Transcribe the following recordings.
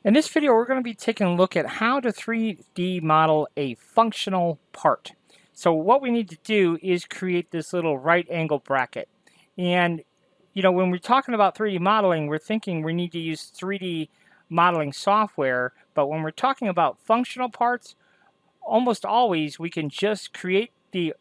In this video, we're going to be taking a look at how to 3D model a functional part. So what we need to do is create this little right angle bracket. And, when we're talking about 3D modeling, we're thinking we need to use 3D modeling software. But when we're talking about functional parts, almost always we can just create the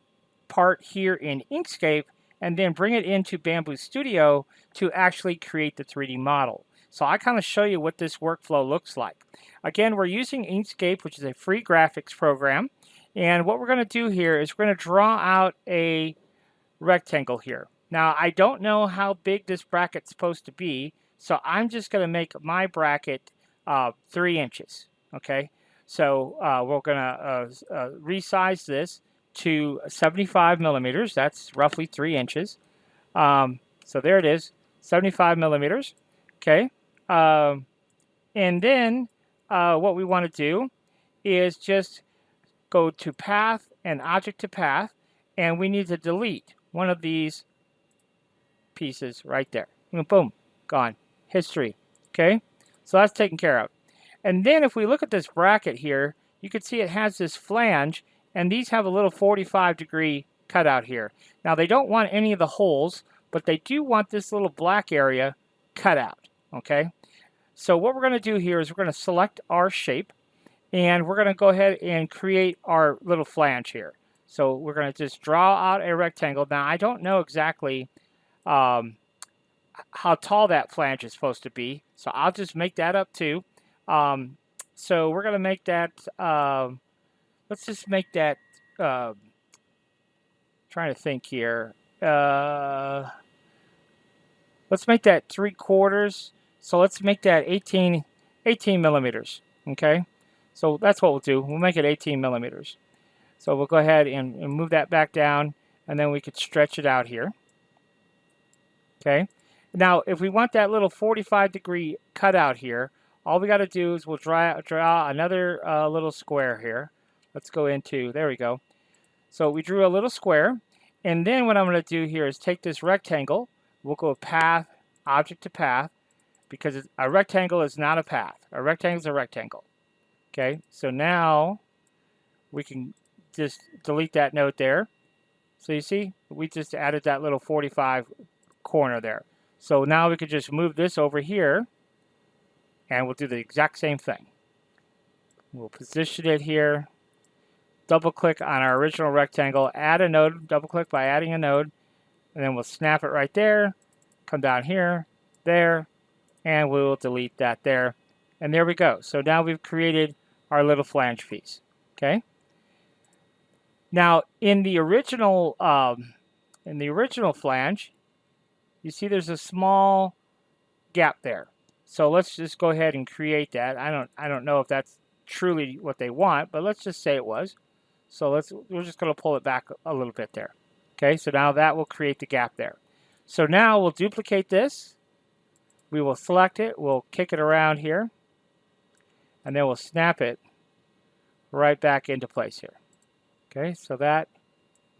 part here in Inkscape and then bring it into Bamboo Studio to actually create the 3D model. So I kind of show you what this workflow looks like. Again, we're using Inkscape, which is a free graphics program. And what we're going to do here is we're going to draw out a rectangle here. Now, I don't know how big this bracket's supposed to be, so I'm just going to make my bracket 3 inches. Okay, so we're going to resize this to 75 millimeters. That's roughly 3 inches. So there it is, 75 millimeters. Okay, and then what we want to do is just go to path and object to path, and we need to delete one of these pieces right there. Boom, gone. History. Okay, so that's taken care of. And then if we look at this bracket here, you can see it has this flange, and these have a little 45-degree cutout here. Now they don't want any of the holes, but they do want this little black area cut out. Okay, so what we're going to do here is we're going to select our shape, and we're going to go ahead and create our little flange here. So we're going to just draw out a rectangle. Now I don't know exactly how tall that flange is supposed to be, so I'll just make that up too. So we're going to make that, let's just make that, trying to think here. Let's make that 3/4. So let's make that 18 millimeters. Okay. So that's what we'll do. We'll make it 18 millimeters. So we'll go ahead and move that back down, and then we could stretch it out here. Okay. Now, if we want that little 45-degree cutout here, all we got to do is we'll draw another little square here. Let's go into, there we go. So we drew a little square, and then what I'm going to do here is take this rectangle. We'll go path, object to path, because a rectangle is not a path. A rectangle is a rectangle. Okay, so now we can just delete that note there. So you see, we just added that little 45 corner there. So now we could just move this over here, and we'll do the exact same thing. We'll position it here, double click on our original rectangle, add a node, double click by adding a node, and then we'll snap it right there, come down here, there, and we will delete that there. And there we go. So now we've created our little flange piece. Okay. Now in the original flange, you see there's a small gap there. So let's just go ahead and create that. I don't know if that's truly what they want, but let's just say it was. So we're just going to pull it back a little bit there. Okay, so now that will create the gap there. So now we'll duplicate this. We will select it, we'll kick it around here, and then we'll snap it right back into place here. Okay, so that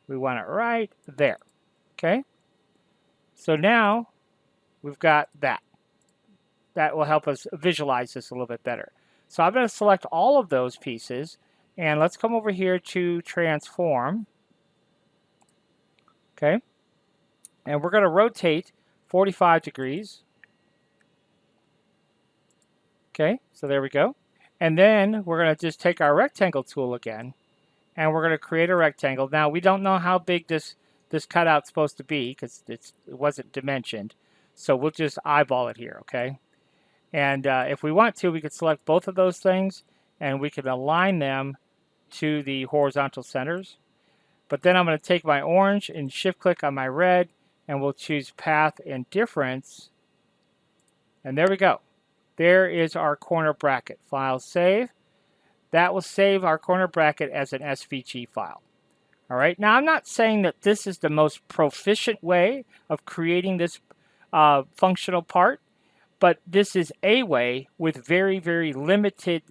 we want it right there. Okay, so now we've got that. That will help us visualize this a little bit better. So I'm going to select all of those pieces, and let's come over here to transform. Okay, and we're going to rotate 45 degrees. Okay, so there we go. And then we're going to just take our rectangle tool again, and we're going to create a rectangle. Now, we don't know how big this cutout's supposed to be because it wasn't dimensioned. So we'll just eyeball it here, okay? And if we want to, we could select both of those things, and we can align them to the horizontal centers. But then I'm going to take my orange and shift-click on my red, and we'll choose Path and Difference. And there we go. There is our corner bracket. File save. That will save our corner bracket as an SVG file. All right. Now, I'm not saying that this is the most proficient way of creating this functional part, but this is a way with very, very limited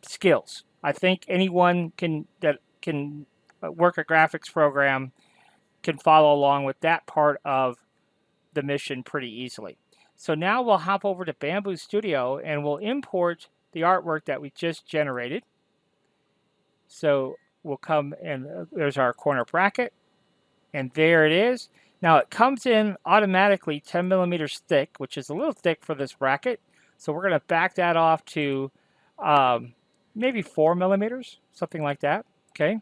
skills. I think anyone that can work a graphics program can follow along with that part of the mission pretty easily. So now we'll hop over to Bamboo Studio and we'll import the artwork that we just generated. So we'll come and there's our corner bracket, and there it is. Now it comes in automatically 10 millimeters thick, which is a little thick for this bracket. So we're going to back that off to maybe 4 millimeters, something like that. Okay,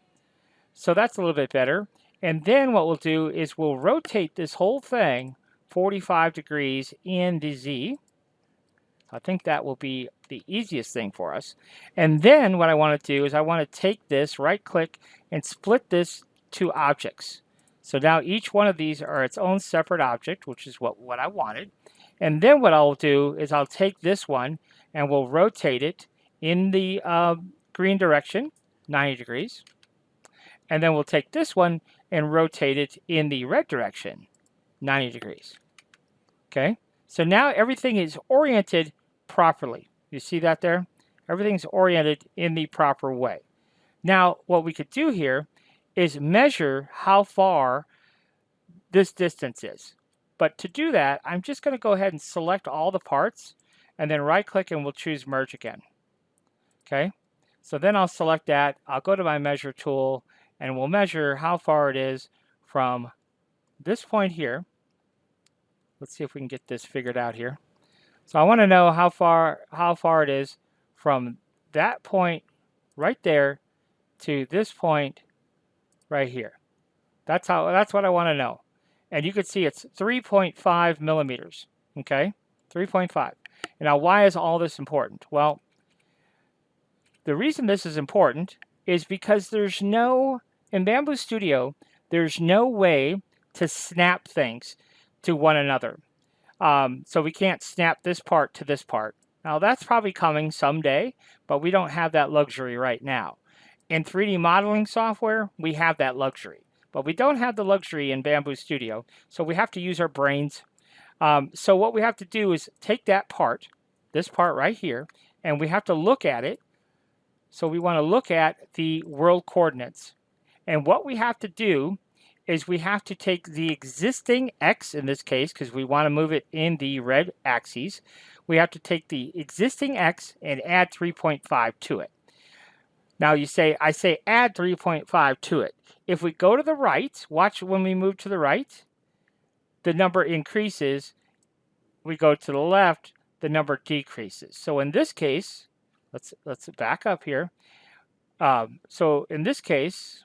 so that's a little bit better. And then what we'll do is we'll rotate this whole thing 45 degrees in the Z. I think that will be the easiest thing for us. And then what I want to do is I want to take this, right click, and split this to objects. So now each one of these are its own separate object, which is what I wanted. And then what I'll do is I'll take this one and we'll rotate it in the green direction, 90 degrees. And then we'll take this one and rotate it in the red direction, 90 degrees. Okay, so now everything is oriented properly. You see that there? Everything's oriented in the proper way. Now, what we could do here is measure how far this distance is. But to do that, I'm just going to go ahead and select all the parts and then right click and we'll choose merge again. Okay, so then I'll select that. I'll go to my measure tool and we'll measure how far it is from this point here. Let's see if we can get this figured out here. So I want to know how far it is from that point right there to this point right here. That's what I want to know. And you can see it's 3.5 millimeters. Okay, 3.5. And now why is all this important? Well, the reason this is important is because in Bamboo Studio, there's no way to snap things to one another. So we can't snap this part to this part. Now that's probably coming someday, but we don't have that luxury right now. In 3D modeling software, we have that luxury, but we don't have the luxury in Bamboo Studio, so we have to use our brains. So what we have to do is take that part, this part right here, and we have to look at it. So we want to look at the world coordinates. And what we have to do is we have to take the existing X in this case, because we want to move it in the red axes. We have to take the existing X and add 3.5 to it. Now I say add 3.5 to it. If we go to the right, watch when we move to the right, the number increases. We go to the left, the number decreases. So in this case, let's back up here. So in this case,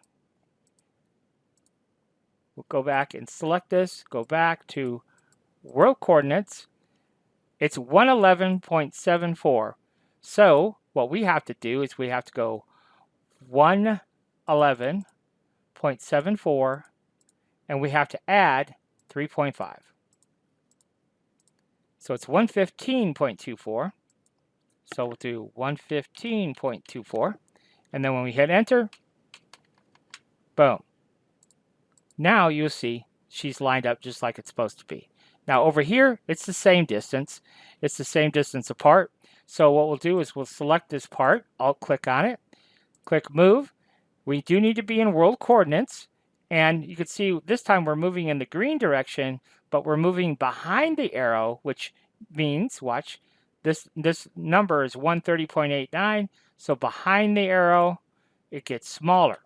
we'll go back and select this, go back to world coordinates. It's 111.74. So what we have to do is we have to go 111.74 and we have to add 3.5. So it's 115.24. So we'll do 115.24. And then when we hit enter, boom. Now you'll see she's lined up just like it's supposed to be. Now over here, it's the same distance. It's the same distance apart. So what we'll do is we'll select this part, Alt click on it, click move. We do need to be in world coordinates. And you can see this time we're moving in the green direction, but we're moving behind the arrow, which means, watch, this number is 130.89. So behind the arrow, it gets smaller.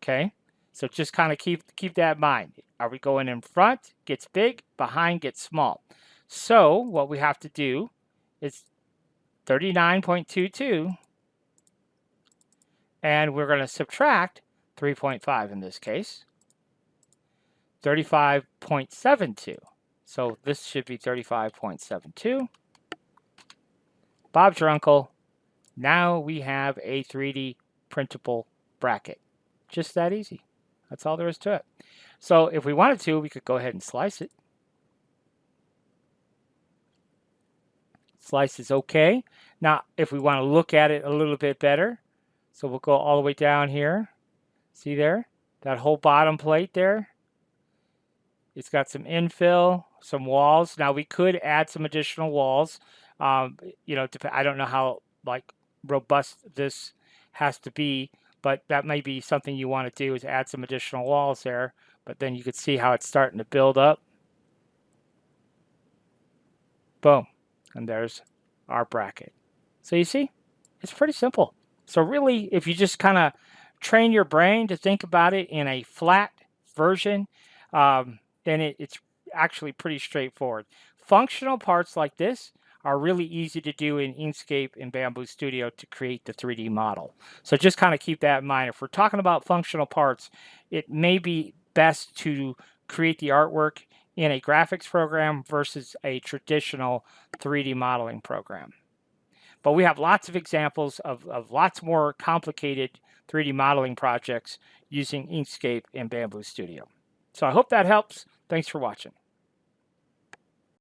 Okay? So just kind of keep that in mind. Are we going in front? Gets big, behind gets small. So what we have to do is 39.22, and we're going to subtract 3.5 in this case, 35.72. So this should be 35.72. Bob's your uncle. Now we have a 3D printable bracket. Just that easy. That's all there is to it. So if we wanted to, we could go ahead and slice it. Slice is okay. Now, if we want to look at it a little bit better, so we'll go all the way down here. See there? That whole bottom plate there. It's got some infill, some walls. Now we could add some additional walls. I don't know how robust this has to be, but that may be something you want to do, is add some additional walls there. But then you could see how it's starting to build up. Boom. And there's our bracket. So you see, it's pretty simple. So really, if you just kind of train your brain to think about it in a flat version, then it's actually pretty straightforward. Functional parts like this are really easy to do in Inkscape and Bamboo Studio to create the 3D model. So just kind of keep that in mind. If we're talking about functional parts, it may be best to create the artwork in a graphics program versus a traditional 3D modeling program. But we have lots of examples of lots more complicated 3D modeling projects using Inkscape and Bamboo Studio. So I hope that helps. Thanks for watching.